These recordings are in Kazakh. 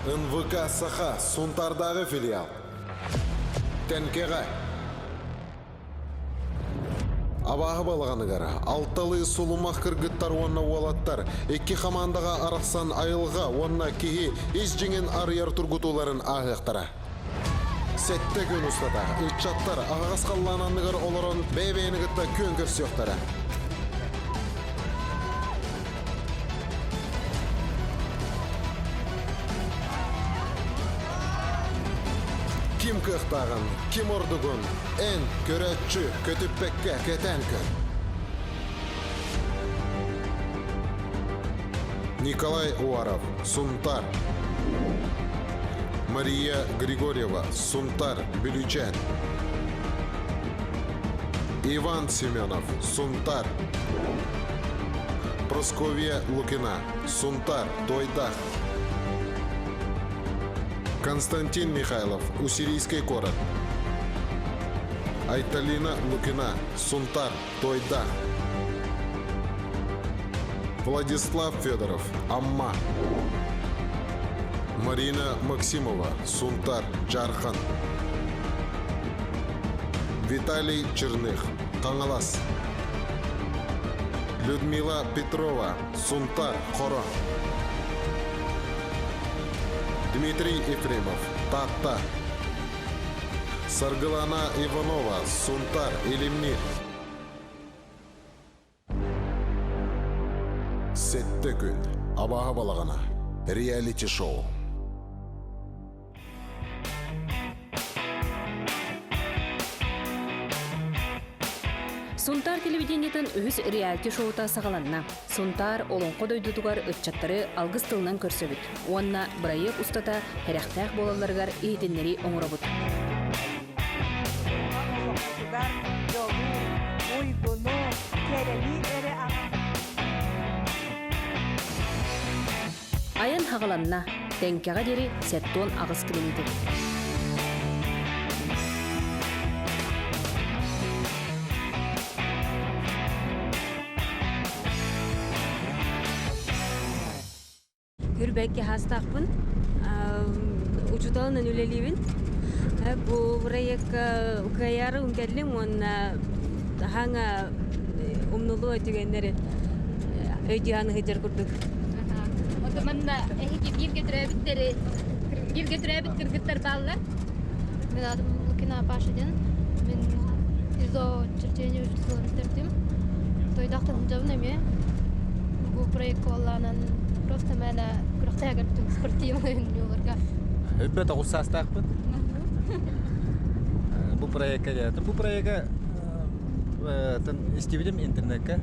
НВК Саха Сунтардағы филиал. Тенкеға. Абағы балағанығара, алталы сұлымақ кіргіттар онна уалаттар, екі қамандаға арақсан айылға онна кеге ез жеңен арыяр тұргутуларын ағықтара. Сәтті көн ұстата, үтчаттар ағас қаллананығыр оларын бәйбәйінігітті көн көрсіоқтара. Ким кықтағын, ким ордығын, ән көрәтші көтіппәкке кетәнкі. Николай Уваров, Сунтар. Мария Григорьева, Сунтар, Бюлючан. Иван Семенов, Сунтар. Просковья Лукина, Сунтар, Тойдах. Константин Михайлов, Уссурийский город. Айталина Лукина, Сунтар, Тойдах. Владислав Федоров, Амма. Марина Максимова, Сунтар, Джархан. Виталий Черных, Таңалас. Людмила Петрова, Сунтар, Хоро. Дмитрий Ефремов, Татта. Саргылана Иванова, Сунтар, Илимни. Сетті күн, абаға балағана, реалити шоу. Сунтар телевидениятын үз реалити шоута сағаланна. Сунтар олонқо дойдудугар өтчаттары алгыс тылынан көрсөбүт. Уанна бұрайық ұстата хәрәқтәқ болаларғар ейтіннері оңырабыт. Аян хағаланна, тәңкеға дері сәттон ағыз кілемеді. Хүрбәкке хастақпын, учуталынан үлелейбін. Бұл проект ұқаяры үңкәлім, оны хаңа умнулу өтігендері өйдіғаны ғыджар күрдік. Отыманна әхеке бирге түрәбіт кіргіттар балылар? Мен адым Лукина Пашиден. Мен изо чертение учителя бітірдім. Тойдақтан жабын әме. Бұл проект қоланан просто мәні күріқті әгірттім спортивный оларға. Өббет ауырсастақпын. Бұл проектқа жәтім. Бұл проектқа істебедім интернетке,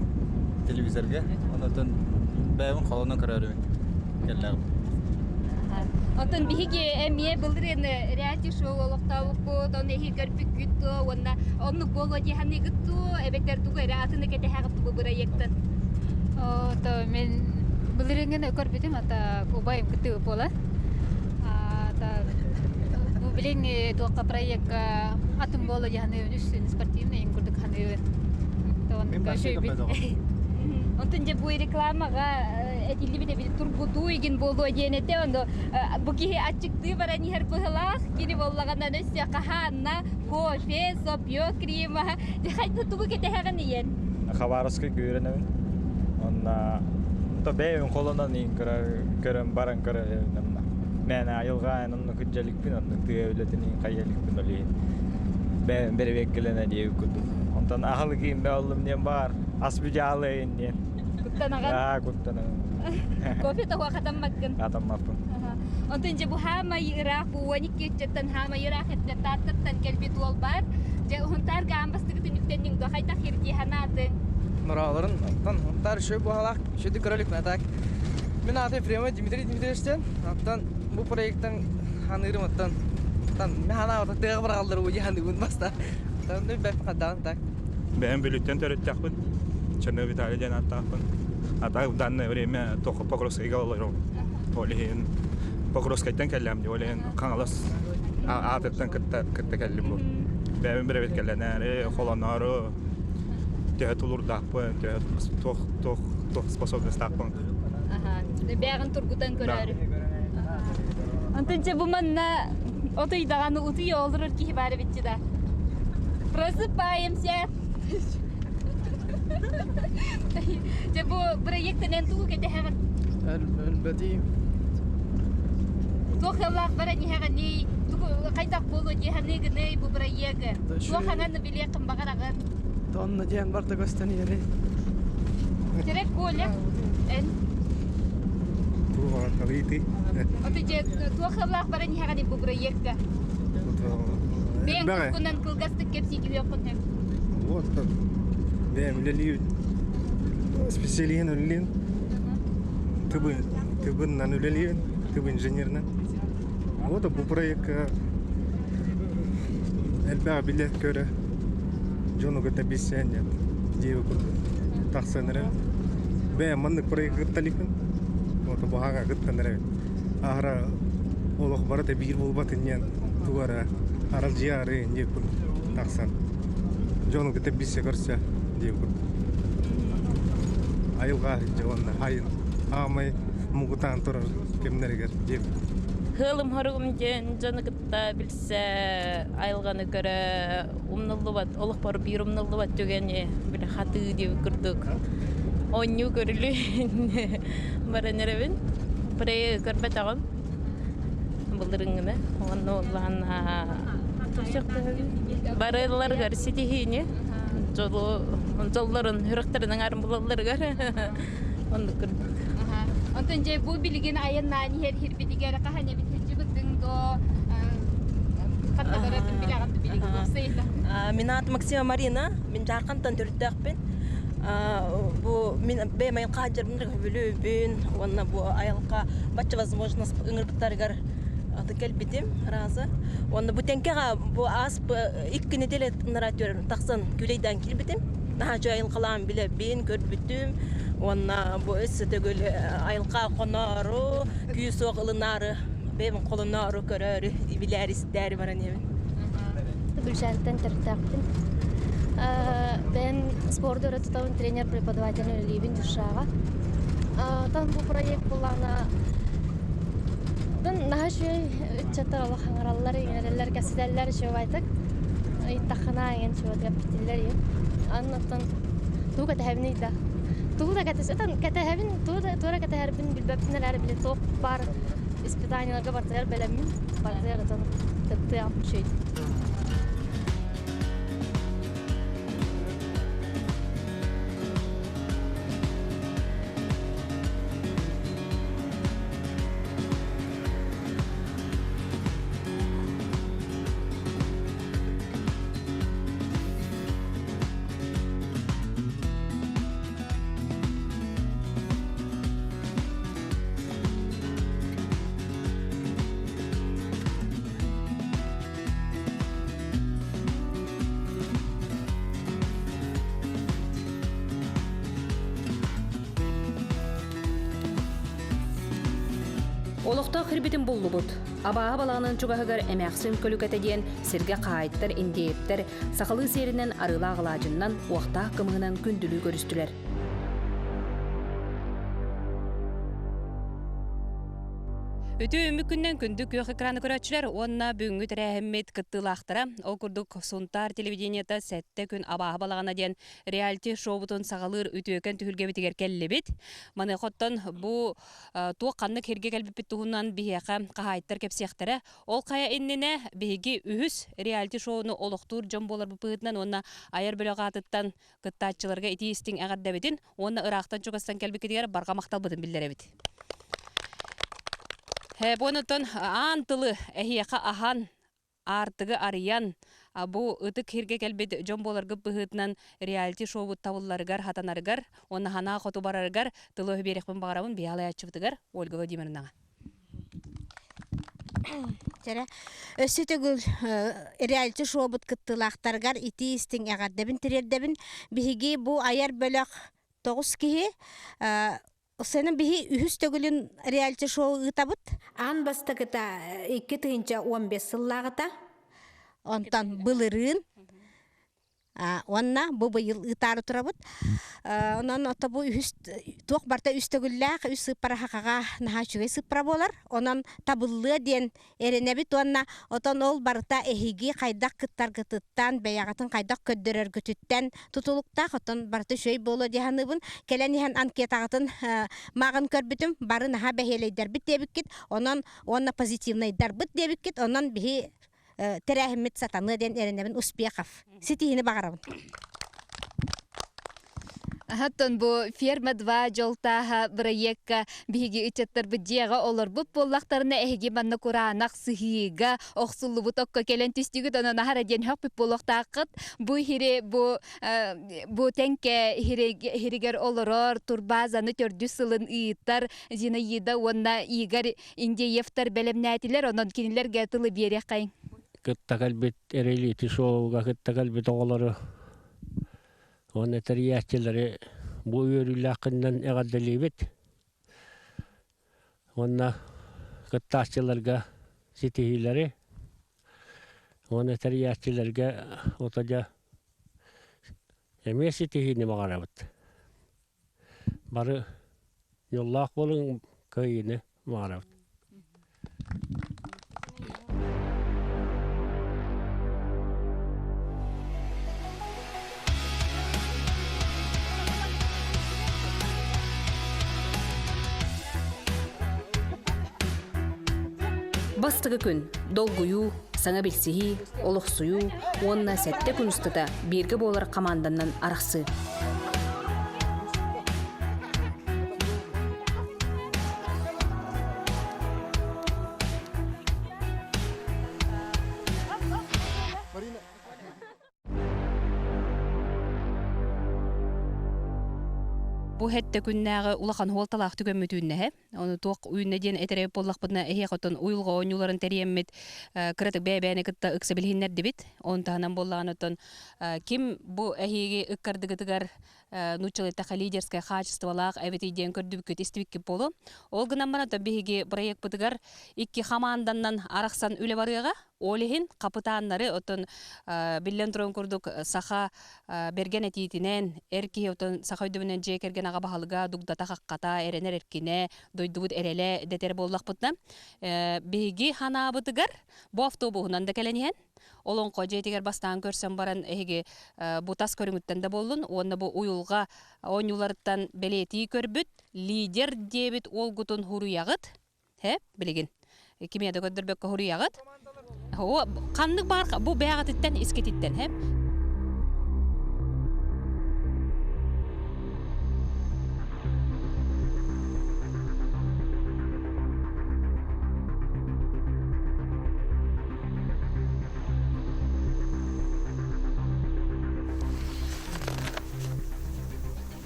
телевизорға. Онатын бәйін қолынан көрерім. Келләғым. Отын бихиге әмие бұлдыр ені реалити шоу олықтауық бұд, оны әхи көрпік күтті, оны болу деханы күтті, әбеттер тұғы әрі атыны кәті әғіпті бұл проекттен. Мен бұлдырыңын көрпетім, көбайым күтті бола. Бұл білен тоққа проект атын болу деханы үстін спортивный ең күрдік ханы. Мен басыдым бәді Онтun je bu reklamaga etili bir de turgudu igen bolu diyenete ondo bu ki açıktığı bara ni her bıhla gini bollaganda ne kahana kofe sopyo krema de hayta tubu kete hagan yen Хабаровска görünüyor. Onda da beyim kolundan in görün baran görün. Men ayılgan onun küçücük bir onun devletinin kayalık bir oli. Ben bir vekkilene diye kudu. Ondan ahlı kim be oğlum diye var. Asbicalı diye. Kuttanagan. Kuttanagan. Kofe tahu khatam makan. Khatam makan. Ontun je bu hama yirah bu wani kitchetan hama yirah et tatatan kelbi tuol bar. Je huntar gambas tıkıtın ning do hayta khirki hanatın. Nuraların tar şu bu halak şu dikörlük natak. Men adı Efrem Dimitri Dimitri'sten. Hatta bu proyekten hanırım attan. Tan men hana atak tığı bırakılır bu cihan digun basta. Tan ne bep kadan tak. Ben bölükten törüttakpın. Çernobil Italia'dan attakpın. Hatta danne время toqu Pokrovskayga olurum. Olehin Pokrovskaydan kellemdi. Olehin kanalas atattan kıtta kellim bu. Ben bir evet kellenere xolanaro tehet olur dakpın. Tehet toq spособность takpın. Aha. Beğen turgudan görer. Антонча бу манна отойдаганы уты олдурur ки бары битчи да. Просыпаемся. Же бу проекттен тугу кете хаган. البديل Тохаллах бара ни хаган ни тугу кайтак болу же ханы гне бу проект. Тохананы биле кым багараган. تون جان برضه قستني يا ريت Терек коля. Эн Tuhan kaliti. отойже тохаллах бара ни хаган бу проект. Бен кунан кылгастык кепси кип япын. Вот так. Бем лили специалиен улин. Ты бы нанулили, ты бы инженерна. Вот bu проект элбаа билет көрө. Жону гыта бисенде. Дию таксаныры. Бе мандык проект гытталикын. Вот бага гыттаныры. Ахра олох барата бир болбатынен тугара арал жиары некун таксан. Жону гыта бисе көрсө дию. Айылга жогонна айын амай мугутан турар кемнергер дию. Хылым хорум жен жаны кытта билсе айылганы көрө умнулубат олук бар бир умнулубат дегени бир хаты деп көрдүк. Оню көрүлү баранеребин. Пре көрбөтөгөн. Булдырыңгына онно лана тошокта барылар көрсетихини. Жоллорун хүрөктөрүнүн арын булаларга онду көрдүк. Антонча бу билген айын нани хер бидигер кахане битчи битин до катта баратын билаган билген сейла. Мен атым Максима Марина, мен Жаркантан төрттөкпүн. Бу мен бемай кажырмын билүүбүн, онна бу айылга бача возможность ыңырбыттаргар аты келбитим разы. Онна бу тенкега бу ас 2 неделе наратөр таксан күлейден келбитим. Наха жайыл калам биле бен көрбүтүм. Онна бу эссе төгөл айылга конору, күйсөк ылынары, бем колонору көрөрү билерисдер бар эне. Гүлшаттан төрттөкпүн. Ben spor öğretmen trener prepodavatelь Ливин Дюшава. Там bu проект булана. Ben нахашый чатар Аллах аңараллар еңелер кәсиделләр шовайтык. Иттахана еген шоватып битилләр. Аннан туга тәһәбнидә. Туга кәтәсәтән кәтәһәбин тура кәтәһәрбин билбәпнәләр биле топ бар испытанияларга бартылар беләмин. Бартылар тәптә yapmışyd. Олықта хирбитин буллубут. Абаға балағынан чуғағығар әмәқсын көлікәті дейін сірге қайттар, индейіптер, сақылы серінен арыла ағылажыннан уақта қымығынан күнділі көрістілер. Өтө өмүкүннен күндүк көк экраны көрөчүлөр, онна бүгүнгү тәрәһиммет кыттылактара, ол курдук Сунтар телевидениета сәтте күн абаға балағана ден реалити шоубутун сағалыр өтөкөн түхүлге битигер келлебит. Маны хоттон бу туок каннык херге келбипит туһунан бияка кахайттар кепсияктара, ол кая эннене биги үһүс реалити шоуну олуктур жон болор бу пыытынан онна аяр бөлөгатыттан кыттаатчыларга итиистиң агардабитин, онна ырактан чугастан келбикетигер барга макталбытын билдеребит. Бонутон антылы эхияқа ахан артыгы ариян бу ытык хирге келбет жон боларгы быһытынан реалити шоу табылларыгар хатанарыгар онна хана хоту барарыгар тылы берекпен багарабын биялай ачыбытыгар Ольга Владимировна. Жара өсөтөгүл реалити шоу бут кыттылактаргар ити истин агардабын тирердебин биһиги бу аяр бөлөк 9 кихи Сенин бихи үһүс төгүлүн реалити шоу ытабыт. Ан бастакыта 2-15 сыллагыта. Онтан былырын Онна бу быйыл ытары турабыт. Онан ата бу тук барта үстөгүлләк үс парахага нахачугай сыпра болар. Онан табыллы ден эренебит онна отон ол барта эхиги кайдак кыттар гытыттан баягатын кайдак көддөрөр гөтүттен тутулукта отон барта шөй боло диханыбын келенихан анкетагатын магын көрбүтүм бары наха бехелейдер бит дебиккит. Онан онна позитивныйдар бит дебиккит. Онан бихи терәхиммит сатаны ден эренебин успехов. Ситихини багарабын. Хаттон бу ферма 2 жолтаха проектка биги ичеттер бидега олар бу боллактарына эги манна куранак сыгыга оксуллу бутокка келен түстүгү дана нахара ден хак боллактакыт бу хире бу тенке хиригер олорор турбазаны төрдү сылын ыйыттар жина йыда онна игар индеевтер белемнәтилер онон кинилерге тылы бере кайын кыттакалбит эрелити шоуга кыттакалбит оголору оны тариячылары бу өрүлакыннан эгадделибит онна кыттачыларга ситихилери оны тариячыларга отажа эме ситихини магарабыт бары жоллак болун көйүнү магарабыт. Бастығы күн, долгую, саңа білсігі, олықсую, онына сәтті күн ұстыда бергі болар команданнан арақсы. Бу хетте күннәгы улахан холталак түгөммүтүннәһе. Оны ток уйны ден этереп боллакпытна эхе хотон уйлга оңуларын териеммит кырытык бәбәне кытта ыксы билһиннәр дибит. Онтанан боллаганытын ким бу эхиге ыккардыгытыгар нучылыта лидерское качестволак эбети ден көрдүбүкөт истибикке болу. Ол гынан бана табиге проект бытыгар икки хаманданнан араксан үле барыга олихин капитаннары отон биллен турон курдук саха берген этитинен эрки отон саха өдөбүнөн жекерген ага бахалга дугдата хакката эренер эркине дойдубут эреле детер боллакпытна биги ханабытыгар бу автобусунан да келенихен олон кожетигер бастан көрсөм баран эге бу тас көрүңүттен да болдун онда бу уюлга оюлардан белети көрбүт лидер дебит олгутун хуруягыт билигин кимияда көддөрбөккө хуруягыт о кандык бар бу бягатыттан искетиттен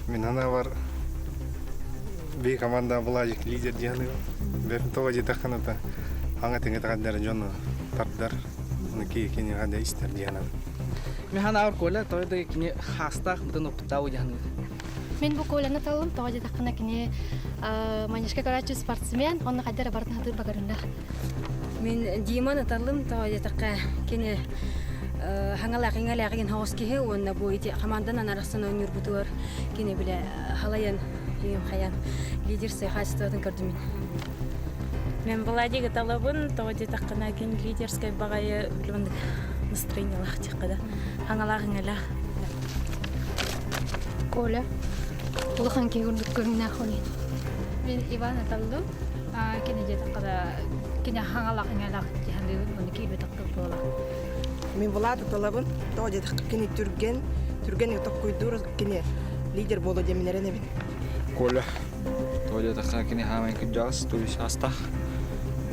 Мен ана бар би команда булажик лидер дияны. Бен тога жетакканата аңа теңе тагандар жону тардар. Уну кийкени ганда истер дияны. Мен ана бар кола тойда кини хастак бутун оптау дияны. Мен бу коланы талым тога жетаккана кини манишка карачу спортсмен, онна кадер бартын хатыр багарында. Мен Диман талым тога жетакка кини хангалак-хангалак хаускихе онна бойти команданан араксан өнүр бутур кини биле халаян юм хаян лидер сыйхастатын көрдүм. Мен Владига талабын тоди таккана кин лидерской багая билбандык настроение лахтикада хангалак-хангалак. Коля улахан кегүрдүк көрүнө холин. Мен Иван талдым. Кини жетаккада кини хангалак-хангалак жаһанды муну кийбе тактып бола. Мен Влада талабын тоди таккини түрген токкуйдур кини лидер боло деминерене бин. Коля тоди таккини хамын кыжас туис аста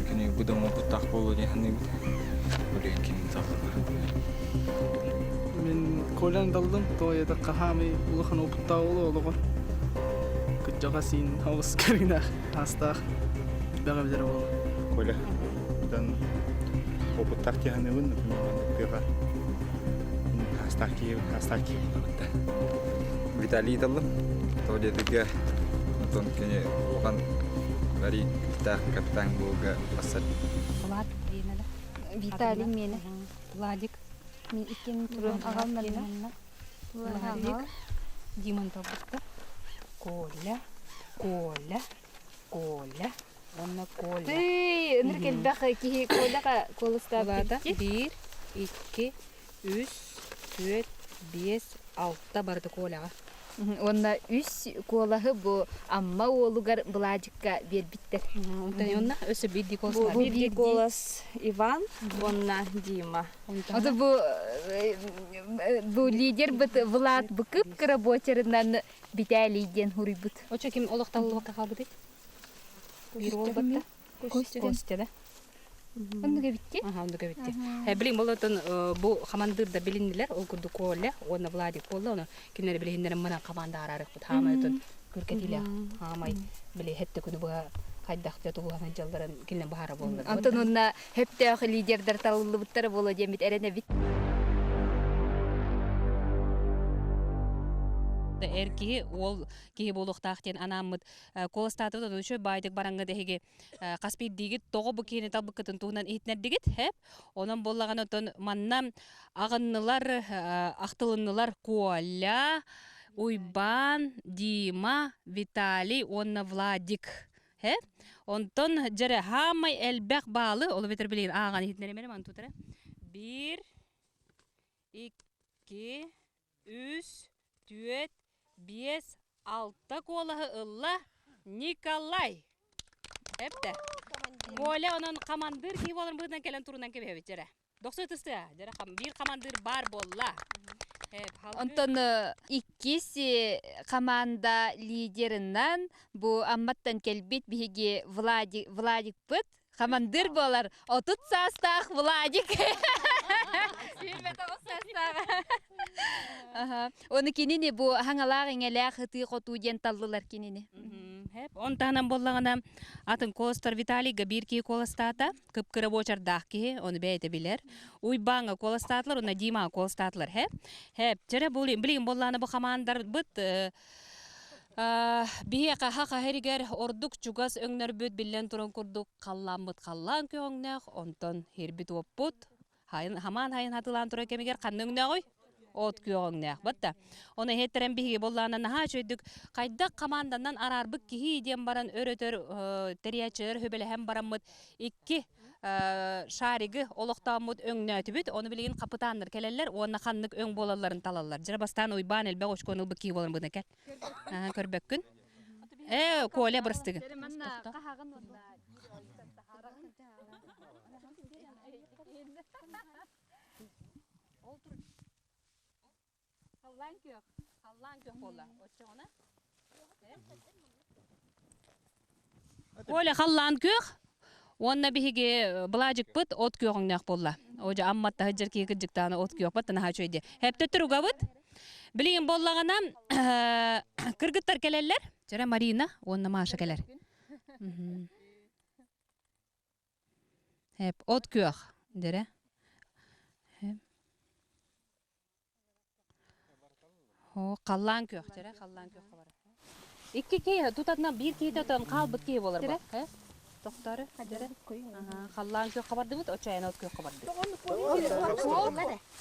кини будам опуттак боло дехани олен кини такка. Мен Колян талдым тоди такка хамы улахан опуттау боло кыжагасин хавс карина аста бага билер боло. Коля дан опуттак дехани бун тыга Астаки. Виталий талдым тоди тыга тон кини улахан бари так капитан болга басат. Влад Виталий мени Владик мен иккен турун агалмалына Владик. Диман табытта. Коля. Онна Коля. Эй, ныркел бах ки коляга колуста. Улада 1, 2, 3, 4, 5, 6 барды Коляга. Онна үс колахы бу амма олугар булажыкка бербиттер. Онна өсө бидди колас. Бидди колас Иван, онна Дима. Ото бу лидер бит Влад быкып работерынан бите лиден хурибут. Очо ким олокталып калбыт? Бир ол батта. Костя да. Ондуга битти? Ондуга битти. Билин болотон бу командырда билиндилер, ол курду Коля, оны Владик болду, оны кинер билиндер мына команда арарык бут хамайтын көркетиле. Хамай били хетте күнү буга кайдакта туулган жалдарын кинен баара болду. Антон онна хепте лидердер талылыбыттар боло демит эрене бит. Эрки ол кии болуктаактен анаммыт колостатып да өчө байдык бараңга деги каспид дигит того бу кийини талбыккытын туунан итнер дигит хеп онон боллаган отон манна агыннылар актылыннылар Коля, Уйбан, Дима, Виталий, онна Владик хеп онтон жере хамай элбек баалы ол бетер билин аган итнер эмере ман тутара 1 2 3 4 5, 6 колаһы ылла Николай. Эпте. Коля онон командир ки болар быдан келен турунан кебебит жере. 90 жере бир командир бар болла. Онтон иккис команда лидеринен бу амматтан келбит биги Владик бит командир болар. Отут састах Владик. Оны кинини бу хаңалар эңелер хыты коту ден таллылар кинини. Хеп онтанан боллагана атын колостар Виталийга бирки колостата кыпкыры бочардак ки оны бейте билер. Уйбанга колостатлар, оны Дима колостатлар хеп жере билин болланы бу командар бит бие каха херигер ордук чугас өңнөр бүт билен туран курдук каллан көңнөк онтон хербит оппут хаман хайын хатылан тура кемигер каннөңнө ой от көңнөк батта оны хеттерен биги болланы наха чөйдүк кайда команданан арарбык кихи дем баран өрөтөр териячер хөбеле хем бараммыт 2 шариги олоктамут өңнөтүбүт оны билген капитандар келелер оны ханнык өң болаларын талалар жырбастан Уйбан элбе очконул бики болон буна кел көрбөккүн Коля бырстыгы Коля халлан кök онна биһиги булажык быт от көгөңнөк болла. Ожа амматта хыжыр кийгиктаны от кök бат тана чөйдө. Хепте туруга быт. Билген боллагана кыргыттар келелер. Жара Марина онна Маша келер. Хеп от кök дере. О, қаллан кök жара қаллан кök бар. Икки кей тутатынан бир кейде отан калбыт кей болар бар. Тоқтары жара. Қаллан кök кабарды бут, очайын от кök кабарды.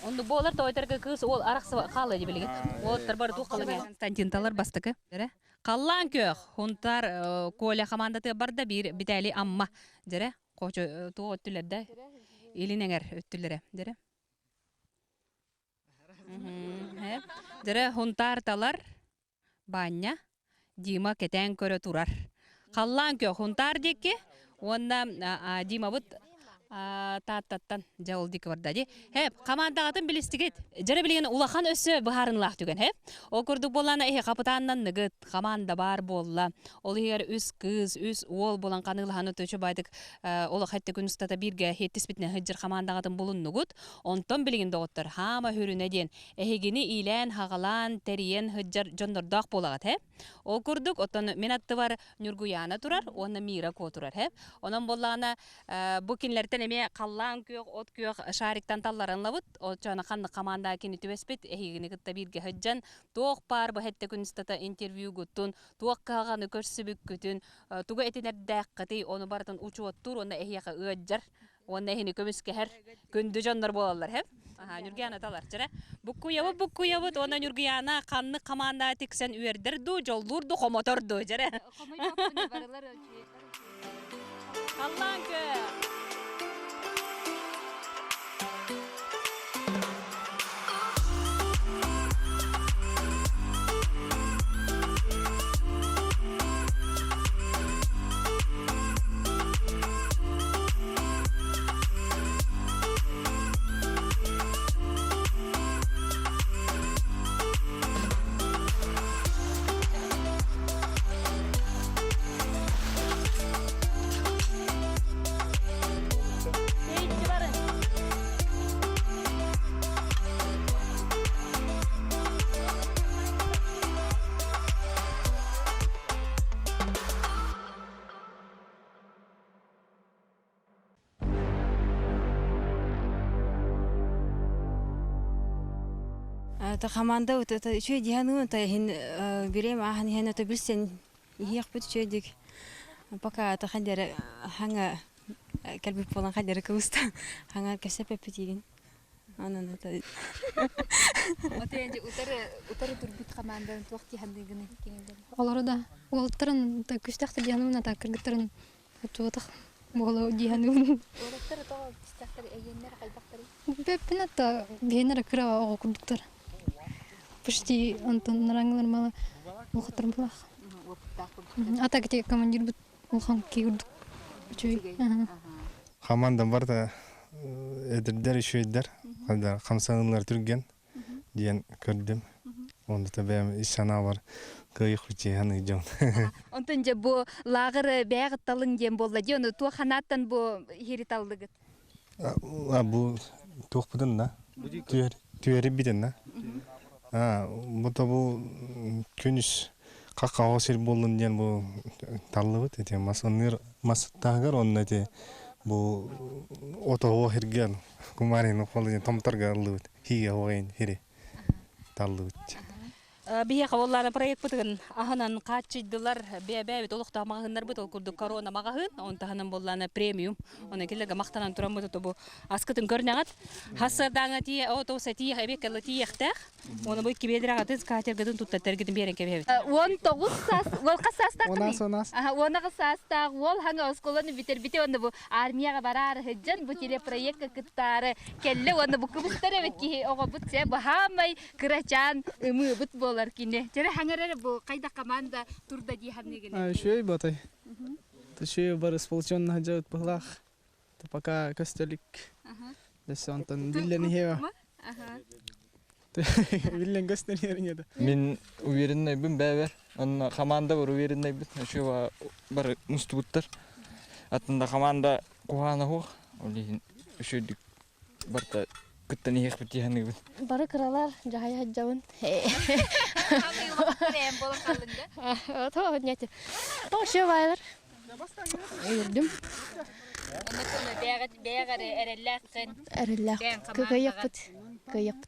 Онду болар тойтерге кыз ол араксы калы деп билген. Оттар бар тукалыга Константинталар бастыкы. Жара. Қаллан кök хунтар Коля командаты барда бир битали амма. Жара. Кочо тоо өттүлөрдө. Илинеңер өттүлөрө. Жара. Жара хунтар талар баня Дима кетен көрө турар. Қаллан кök хунтар деке, онда Дима бут таттан жаулдик бар дади. Хеп командагатын билистигет. Жара билген улахан өсө баарынлак түген хеп. Ол көрдүк боллана капитаннан ныгыт команда бар болла. Ол егер үс кыз, үс ол болан канылханы төчө байдык. Ол хатта күнүстата бирге хеттиспитне хыжыр командагатын булуннугут. Онтон билген доктор хама хүрүнө ден. Эхигини илен хагалан териен хыжыр жондордак болагат хеп. Ол көрдүк отон минатты бар Нургуяна турар, оны Мира ко турар хеп. Онон боллана бу кинлерден эме қаллан кök, от кök шариктан талларынлабыт. Ол чана ханны команда кини түбеспит. Эхигини кытта бирге хыжжан тоқ бар бу хетте күнүстата интервью гуттун, тоқ каганы көрсүбүк күтүн, туга этинердәк кыты, оны бартын учуоттур, оны эхияка ыаджар Онна хини көміскәһәр күнді жандар болалар, хеп? Аха, Нургияна талар, жара. Букку ябыт, онна Нургияна қанны команда тиксен үйердірді, жолдурду, хомоторду, жара. Қаллан кө! Та команда вот это что диану та хин берем ахан хин это билсен их бит чедик пока та хандер ханга калби полан хандер куста ханга касепе питигин анан это Отенде утары турбут команда вакти хандыгын кеңдер. Оларда олтарын та күстәхтә диануна та кыргыттырын тутах боло диану. Олтары то күстәхтәр әйеннәр кайбактыр. Беппинатта генера кыра окудуктар. Почти Антон Ранглер мала ухатыр булах. Ата кете командир бут улхан кирдик. Чүй. Команда бар да эдердер шүйдер. Калда камсаңлар түрген диен көрдүм. Онда да бем ишана бар. Кыйык хүче ханы жон. Онтон же бу лагыр бәгыт талын дем болла. Жоны ту ханаттан бу хери талдыгыт. Бу тохпудун да. Түйери биден да. Bu күнүс какао сер болдун ден бу таллыбыт эте масоннер мастагар онна эте бу ото херген кумарин колден томторга алыбыт хиге ойын хире таллыбыт. Бие каваллары проект бутын аханан качыдылар бебе толукта магындар бут курду корона магын он таханан болланы премиум оны келеге мактанан турам бут бу аскытын көрнөгат хасырдаңа ти ото сати хебекеле ти яхтах оны бу кибедрага тыз катергедин туттатергедин берен кебебит 19 сас ол касастак Онас. Оны касастак ол ханга осколаны бите оны бу армияга барар хеджан бу телепроект кыттары келле оны бу кыбыстар эбет ки ого бут се бу хамай кырачан ымы бут болар кине жара хаңарары бу кайда команда турда ди ханнеген Шөй батай. Шөй бар сполчон хаджат бахлах. Пока костелик. Десе Антон Виллен хева. Виллен костелик еринеде. Мен уверенныйбын бәбер. Анна команда бар уверенныйбын. Шуга бар мустуттар. Атында команда куганы хо. Олин шөйдик барта кыттан их битиханы. Бары кыралар жахай хаджабын. Прем болон калынды. То нете. То шевайлар. Ирдим. Оны бәгәре эрелләккән. Эрелләк. Кыйык.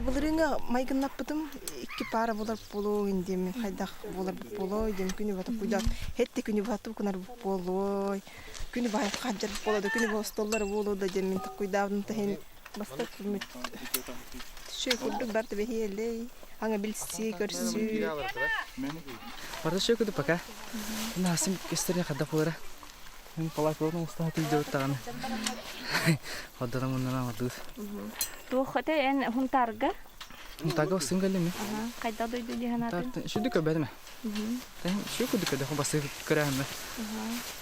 Булырыңа майгыннап бутым икки пара булар болу индем хайдах булар болу дем күнү бата куйдат хетти күнү бата кунар болу күнү бай каджар болду күнү бо столлар болду дем мен куйдавдым тахен баста күмүт шөй курдук барты бехеле аңа билси көрсү Барды шөй күдү пока. Насым кестерне кадда булара. Мен палакорны устат идет таган. Хаддан муннан амадус. Тухата эн хунтарга. Хунтарга сингалеме. Кайда дойду диханатын. Шүдү көбәдеме. Шү күдү көдө басты көрәмме.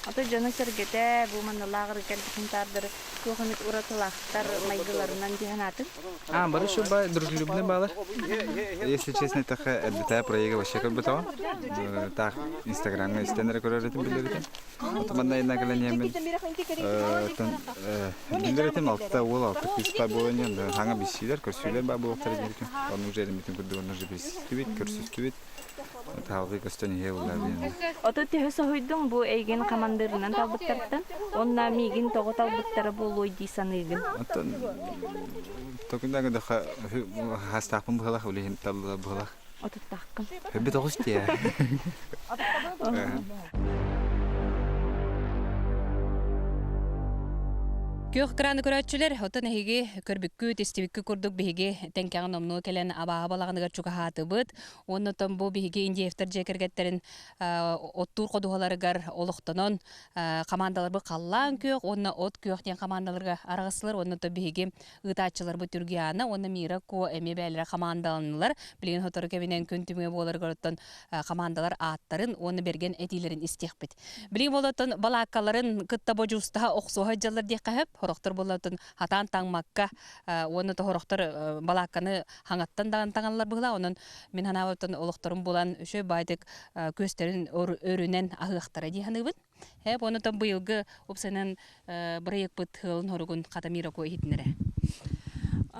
Ата жана сергете бу мандалагыр кен хунтардыр. Коханы уратылактар майгыларынан диханатын. Бары шү ба дружелюбный балар. Если честно, это это проект вообще как бы того. Так, Инстаграме стендеры көрөтүм билдирдим. Отманда инагаланиямен. Билдирдим алтта ол алты писка болонен хаңа бисилер көрсүлөр ба болуптар диркен. Onun üzerinden kudu onu jibis. Kübit kürsüz kübit. Tavgı gösteren heyular yani. Ото төһөсө хойдуң бу эйген командирынан талбыттардан. Онна мигин того талбыттары болой дисаныгын. Антон токундагы да хастапын булах улehen табла булах. отуттаққым. Хөббет оғыз тия. Күйөх краны көрөтчүлер, отын эһиги көрбүккү, тестибиккү курдук биһиги тенкяңы номну келен абаға балағыныгар чуга хаатыбыт. Оннотон бу биһиги индиефтер жекергеттерин оттур кодугаларыгар олохтонон командаларбы қаллаан күйөх, онна от күйөх ден командаларга арагысылар, оннотон биһиги ытаачыларбы түргияны, онна мира ко эме бәлері командаланылар. Билген хотору кебинен күнтүмге боларыгар оттон командалар ааттарын, онны берген этилерин истехбит. Билген болотон балаккаларын кытта божустаха оксуха жалар декахып, хорохтор болатын хатан таңмакка оны хорохтор балакканы хаңаттан таңаллар была, онун мен ханабытын олохторун болан үшө байдык көстерин өрүнен ахыктара диханыбыт. Хеп оны там быйылгы опсанан бырайык быт хылын хоругун катамира кой хитнере.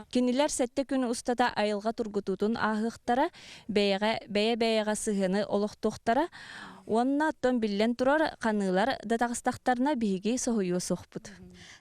Кинилер сетте күн устата айылга тургутутун ахыктара бәйе сыгыны олохтоктара онна тон биллен турар канылар датагыстактарына биги сохуйу сохпут.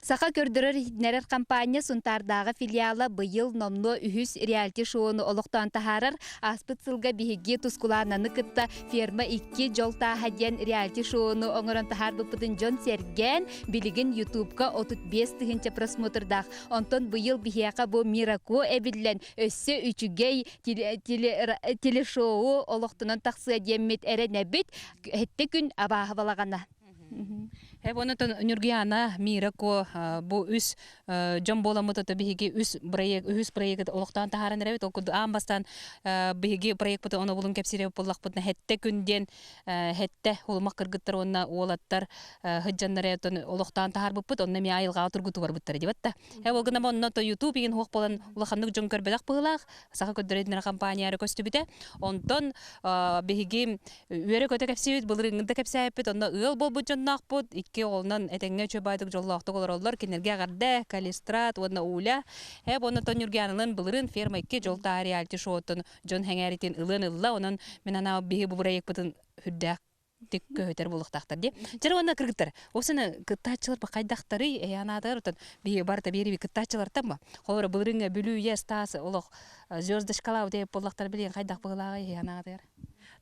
Саха көрдөрөр хитнерер компания сунтардагы филиалы быйыл номно үһүс реалити шоуну олоктон тахарар аспыт сылга биги тускулананы кытта ферма 2 жолта хаден реалити шоуну оңорон тахар быпытын Жон Серген билигин YouTube-ка 35 тыгынча просмотрдах. Онтон быйыл бихияка бу Мирако эбиллен өссө үчүгей телешоу олоктонон таксы деммет эренебит хетте күн абаха балагана. Хеп онотон Нургияна Мирако бу үс жон боламыты биһиги үс проект олоктан тахаран ребит окуду амбастан биһиги проект оны булун кепсире боллакпытна хетте күнден хетте холмак кыргыттар онна олаттар хыджаннаретон олоктан тахар буппут онна ми айылга тургуту бар буттар дибатта. Хеп олгына монно то YouTube ин хок болан улаханнык жон көрбелак быйлак саха көдөрөдүн компанияра көстүбүтэ онтон биһиги үөрө көтө кепсибит булырыңда кепсайпыт онна ыл болбут жоннакпут икки олнан этеңге чөбайдык жоллоктук олороллор кинерге гарда калистрат онна уля хеп онна тонюрганын былырын ферма икки жолта реалити шоутун жон хеңеритин ылын ылла онон мен ана биһи бубурайык бутун хүддак тик көтөр булуктактар ди жер онна кыргыттар осуны кыттачылар кайдактары анадар отон биһи барта бери кыттачылар тамма холора былырыңга бүлүүе стасы олох звёздочкалау деп боллактар билген кайдак былагы анадар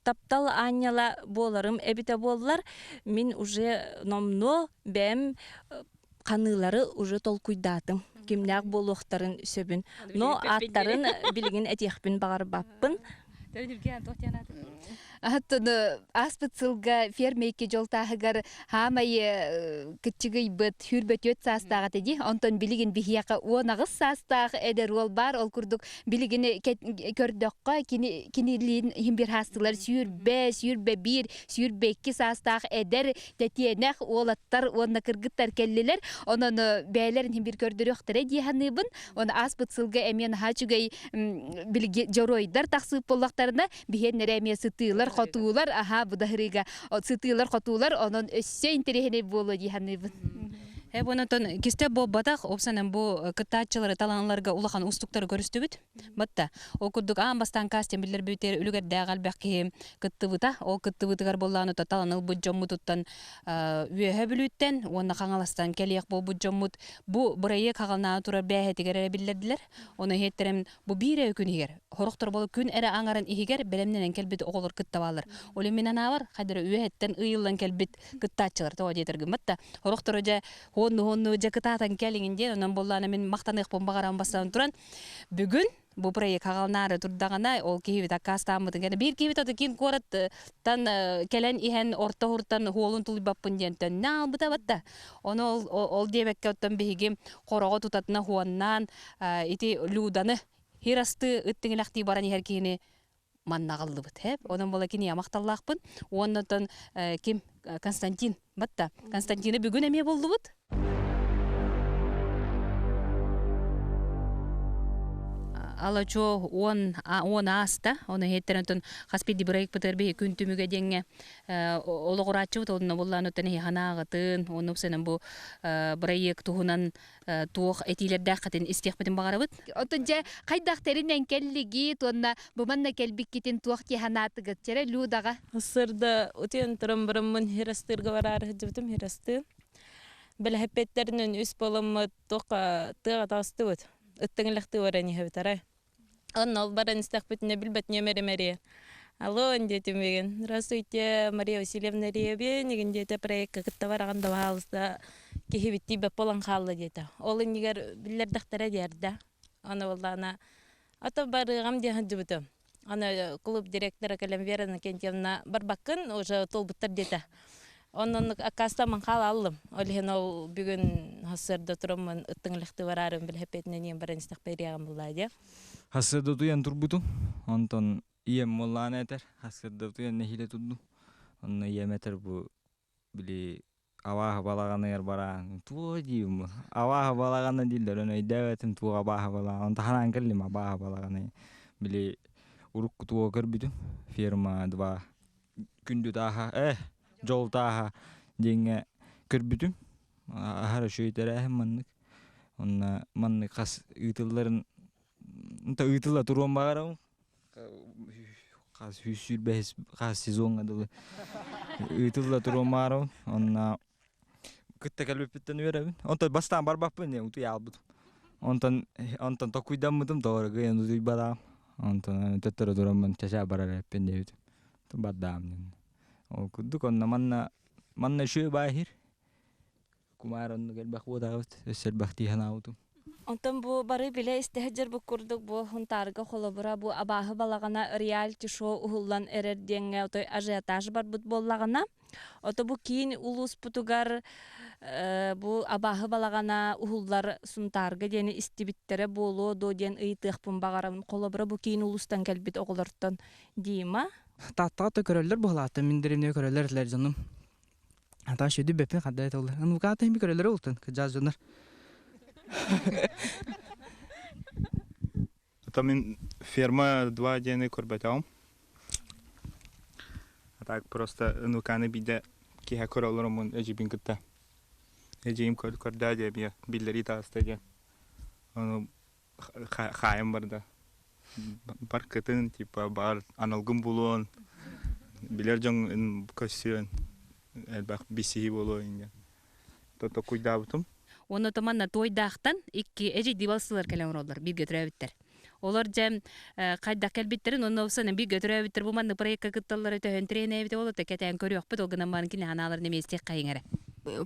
Таптал Аняла боларым эбите боллар. Мин уже номно бәм канылары уже толкуйдатым. Кимнәк болуктарын сөбүн. Но аттарын билген этехпин багар баппын. Аттыны аспыцылга фермейке жолтағығар хамайы күтчігей бұд хүрбет өт састағы деді. Онтон білігін бігияқа оңағыз састағы әдер ол бар. Ол күрдік білігіні көрдіққа кенелейін химбер хастылар сүйірбе бір, сүйірбе екі састағы әдер тәтиенәқ олаттар, онына кіргіттар келлелер. Онын бәйлерін химбер көрдіріқтірі дейханыбын. Оны аспыцылга әмен хачугай білігі жоройдар тақсып болақтарына біген нәреме сытылар хотулар аха будахрига сытылар хотулар онон өссө интерехне боло диханыбын. Хеп онотон кисте боббатах опсанын бу кыттаачылары таланларга улахан устуктары көрүстүбүт. Батта окурдук амбастан кастем билер бүтер үлгердэ галбакки кыттыбыта о кыттыбытыгар болланы таланыл бу жоммутуттан үөһө бүлүттен онна каңаластан келиек бу жоммут бу бурайы кагална турар бэхетигер билердилер. Оны хеттерем бу бире күнигер хороктор болуп күн эре аңарын игер белемнен келбит оголор кыттабалар. Оле менен абар кадыр үөһеттен ыйылдан келбит кыттаачылар то жетергин. Батта хороктор же Онну жакытатан келиңинде онон болланы мен мактанык бомбагаран бастан туран бүгүн бу проект кагалнары турдагана ол кийбит акастамытын гана бир кийбит кин кораттан келен ихен орто хуртан холун тулбаппын дентен на бутабатта оны ол дебекке оттон биги корого тутатына хуаннан ити луданы хирасты ыттыңылакти баран херкини маннагалды бут хеп онон бола кини ямакталлакпын оннотон ким Константин батта Константины бүгүн эме болду бут. Алачо он аста оны хеттерентон хаспиди брейк бетерби күн түмүгө деңге ологурачы онно булланы тени ханагатын оны сенен бу брейк тугунан туох этилердэ хатын истехбетин багарабыт. Отонжа кайдактеринен келлиги тонна буманна келбиккитин туох ки ханатыгы чере лудага. Сырда утен трамбрамын херастырга барар хҗибтим херасты. Белхепеттернен үс боломы тока тыга тастыбыт. Ыттыңлыкты барани хебитара. Анна баран истахпытне билбетне мере. Алло, индетим деген. Здравствуйте, Мария Васильевна Ребе, негендете проект кытта бараганда баалыста кехибитти беп болан халлы дете. Ол нигер биллердактара дерде. Аны боллана ата барыгам деген дибите. Аны клуб директоры Калем Верана Кентьевна барбакын уже толбуттар дете. Онун акаста мен хал алдым. Олген ол бүгүн хасырда турамын ыттыңлыкты барарын билхепетнен баран истахпериягам буллайды. Хасырда туян турбуту. Онтон ием моллан этер. Хасырда туян нехиле tuddu. Онны ием этер бу били аваха балаганы ер бара. Туу дийм. Аваха балаганы дилдер. Оны дэветим туу аваха бала. Онта ханан келим аваха балаганы. Били урук туу көрбүдү. Фирма 2 күндү daha жолтаха деңе көрбүдүм. Ахара шөйтере маннык. Онна манны кас ыйтылларын унта ыйтылла турган багарам. Кас хүсүрбес кас сезонга дылы. Ыйтылла турган багарам. Онна кытта келбептен беребин. Онта бастан барбаппын, утуй албыт. Онтан токуйдаммытым тоорга энди бара. Онтан төттөрө турамын чача барар эппен дебит. Баддам. О кудук онна манна шөй баахир. Кумарон гелбах бодагыт, өсөл бахти ханауту. Онтан бу бары биле истехжер бу курдук бу хунтарга холобура бу абахы балагана реалити шоу уллан эрер деңге отой ажиотаж бар бут боллагана. Ото бу кийин улус путугар бу абахы балагана уллар сунтарга дени истибиттере боло до ден ыйтыхпын багарам холобура бу кийин улустан келбит оголортон дима. Тата көрөлөр болаты миндеримне көрөлөрлөр жаным. Ата шөдү бепин кандай толор. Аны ката хим көрөлөр болтун жаз жанар. Ата мен ферма 2 дени көрбөтөм. Так просто нуканы биде киһа көрөлөрмүн эжибин кытта. Эжим көрдө деп я биллери тастыга. Аны хайым барда. Бар кытын типа бар аналгым булон. Билер жон көсүн. Элбак биси боло инде. Тото куйдабытым. Оны таманна тойдақтан икки эжи дибалсылар келен ороллар бир götүрөбүттер. Олар жем кайда келбиттерин оны осаны бир götүрөбүттер бу манны проектка кытталлар өтөн тренебит болот кетен көрөкпүт олгана манкин аналар неместек кайыңара.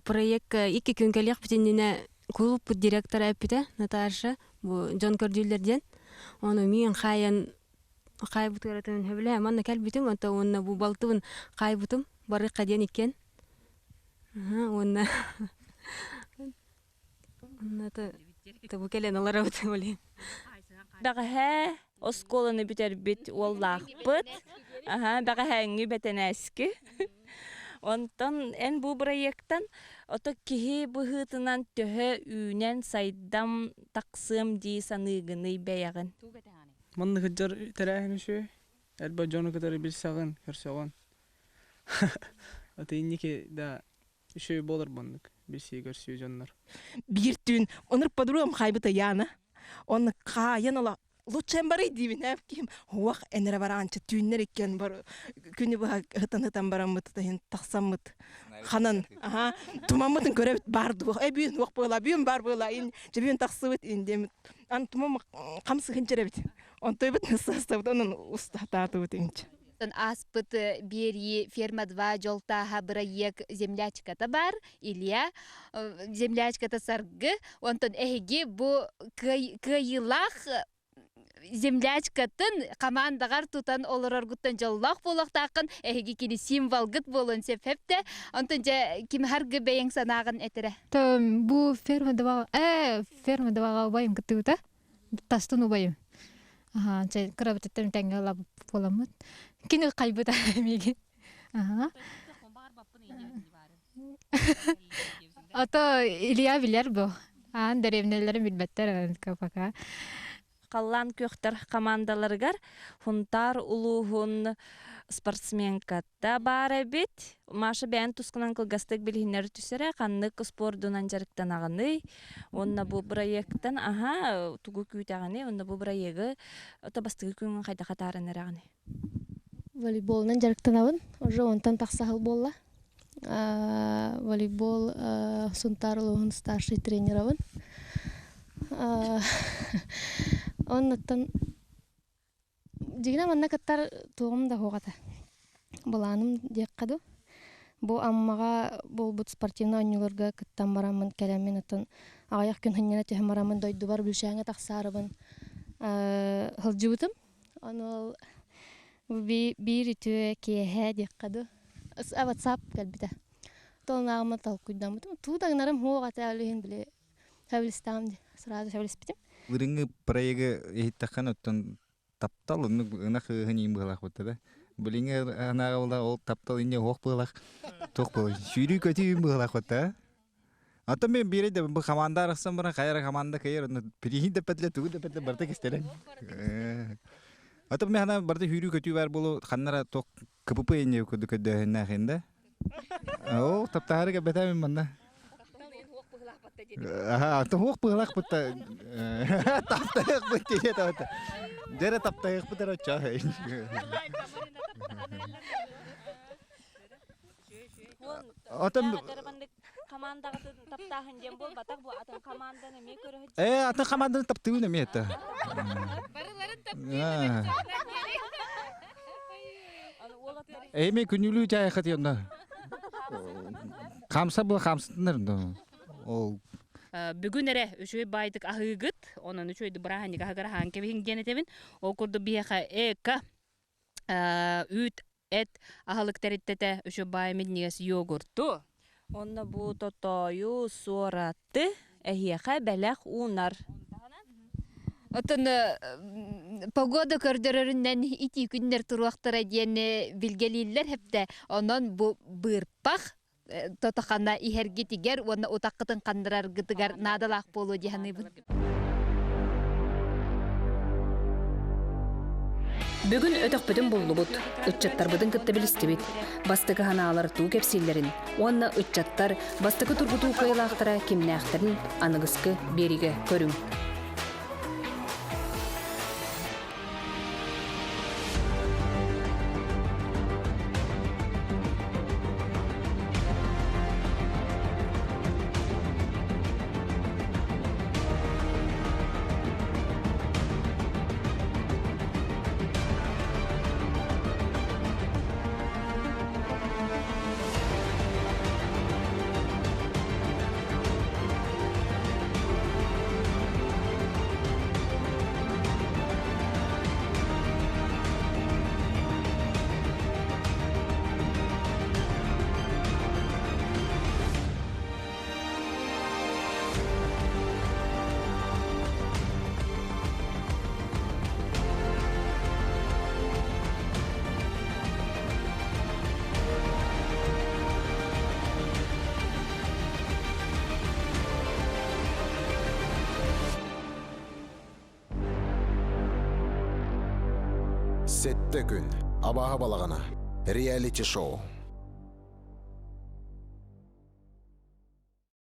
Проект 2 күн келек битинне клуб директору эпите Наташа бу жон көрдүлөрден. Оны мен кайбыт көрөтөн хөбүлө манна келбитим онта онна бу балтыбын кайбытым бары каден экен. Онна Табу келен алар өтө боле. Бага осколаны битербит оллахпыт. Бага хаңы бетенески. Онтон эн бу проекттан ото кихи быхытынан төһө үнен сайдам таксым ди саныгыны беягын. Манны хыджар терәһен шө. Элбә жоны кадәр билсагын, көрсөгөн. Ата инники да шө болор бандык. Билси көрсө жоннор. Бир түн онур подругам хайбыта яна. Он каян ала лучшем бары дибин ким. Уак энере баранча түннер экен бар. Күнү ба хытан барамыт тахин таксаммыт. Ханан, тумаммытын көрөбүт барды. Бүйүн уак була, бүйүн бар була. Ин жебүн таксыбыт индем. Ан тумам камсы хинчеребит. Он тойбут насастабыт, онун устататыбыт инче. Аспыт бери ферма 2 жолтаха проект землячката бар, Илья землячката саргы, онтон эһиги бу кыйылах землячкатын командагар тутан олороргуттан жоллах болоктакын эһиги кини символгыт болон сепепте, онтон же ким харгы бейең санагын этере. Бу ферма 2 байым кытыта. Тастын убайым. Че крабыттан таңгала боламыт. Кине кайбыта меги. Ата Илья билер бу. Деревнелерин билбеттер капака. Каллан көктөр командаларгар хунтар улугун спортсменката бар бит. Маша бен тускунан кылгастык билгинер түсере каннык спордунан жарыктан аганы. Онна бу проекттан тугу күйтаганы, онна бу проекты отобастыгы күнгөн кайда катарын эраганы. Волейболнан жарыктанабын, уже онтан таксахыл болла. Волейбол сунтар улугун старший тренерабын. Оннаттан Жигина манна каттар туғым да хоғата. Буланым дек қаду. Бу аммаға болбут спортивный ойнуларга кыттан барамын кәләмен атын ағаяқ күн хыннена төһем барамын дойду бар бүлшәңе тақсарыбын хылжыбытым. Оны бир үтүе кеһә дек қаду. WhatsApp кәлбите. Толнағыма тал куйдамытым. Тудагнарым хоғата әліхін біле хәвілістам де. Сразу хәвіліспетім. Үріңі проегі ехіттаққан оттан таптал, ұнақ ғынейін бұғылақ бұтты да. Бұліңі анаға олда ол таптал инде оқ бұғылақ, тоқ бұғылақ. Шүйрі көтейін бұғылақ бұтты. Ата мен береді, бұл команда арақсан бұра, қайра команда кайыр, перейін де пәтлі, түгі де пәтлі, барда кестелен. Ата мен ана барда шүйрі көтей бар болу, қаннара тоқ кіпіпі енде көді көді нәқенді. О, таптағарыға бәтәмен манда. Ата оқ бұғылақ бұтты. Таптағық бұтты еді өті. Жәрі таптағық бұтыр өтча. Атын командаға таптағын дем бол, батақ бұл атын команданы ме көрі? Атын команданы таптығы не ме еті? Мен күнілі жай қат еңді. Қамса бұл қамсытыныр. Бүгін әрі үшөй байдық ағығыт, оның үшөйді бірағанек ағығыр ағын кәбейін генетебін, ол күрді бияқа әкі үт әт ағылық тәреттеті үшөй байымен негесі йогурту. Онна бұ тотойу сораты әхияқа бәләқ ұнар. Отын погода көрдірірінен ити күндер тұруақтыра дені білгелейлер хепті, онын бұ бұрпақ тотақана ихерге тигер, оны отаққытын қандырар гытыгар надалақ болу дияны бұл. Бүгін өтіқ бүтін болу бұд, үтчаттар бұдың кітті білісті бет. Бастығы ханалар ту кепселерін, онына үтчаттар бастығы тұрғыту қайлақтыра кемнәқтірін анығысқы берігі көрің. Сетте күн, абаға балағана, реалити шоу.